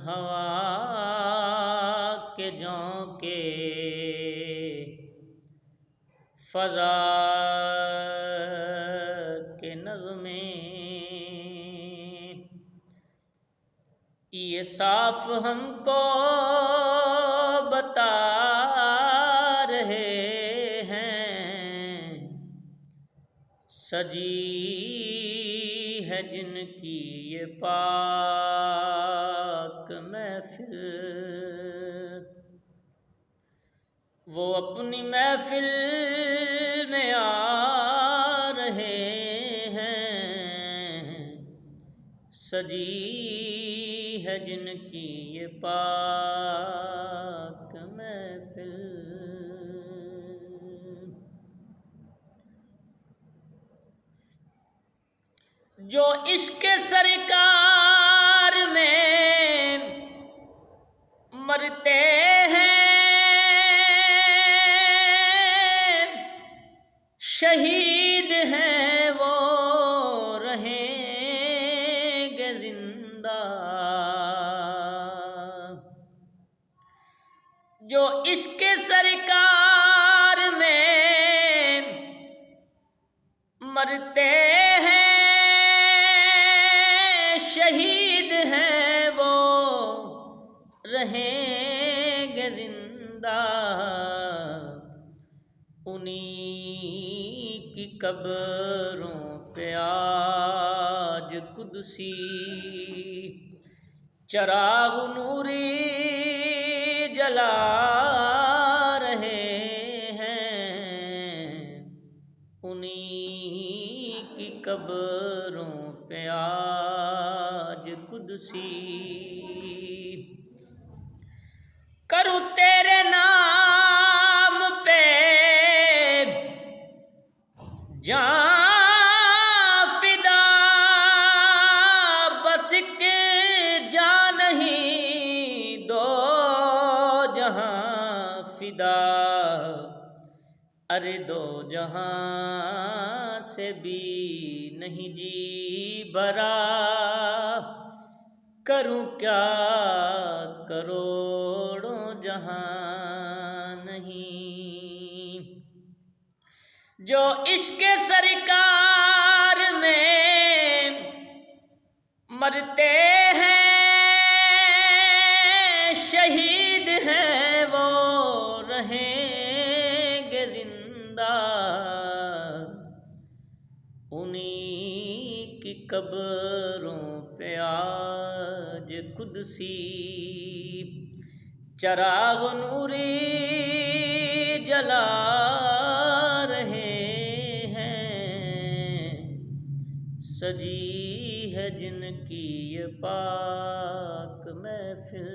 हवा के झोंके फ़ज़ा के नग़्मे ये साफ हमको बता रहे हैं, सजी है जिनकी ये पाक महफिल। वो अपनी महफिल में आ रहे हैं, सजी है जिनकी ये पाक महफिल। जो इश्क़ सरकार में मरते हैं, शहीद हैं वो रहेंगे जिंदा। जो इश्क़ सरकार में मरते हैं, शहीद हैं वो रहेंगे जिंदा। उन्हीं की कब्रों पे आज कुदसी चराग़ नूरी जला रहे हैं। उन्हीं की कब्रों पे आज कुदसी करूँ तेरे नाम पे जान फिदा, बस के जान नहीं दो जहां फिदा। अरे दो जहां से भी नहीं जी भरा, करूं क्या करोड़ों जहां नहीं। जो इश्क़ सरकार में मरते हैं, शहीद हैं वो रहेंगे जिंदा। उन्हीं की कब्रों पे आज कुदसी चराग़ नूरी जला रहे हैं, सजी है जिनकी ये पाक महफिल।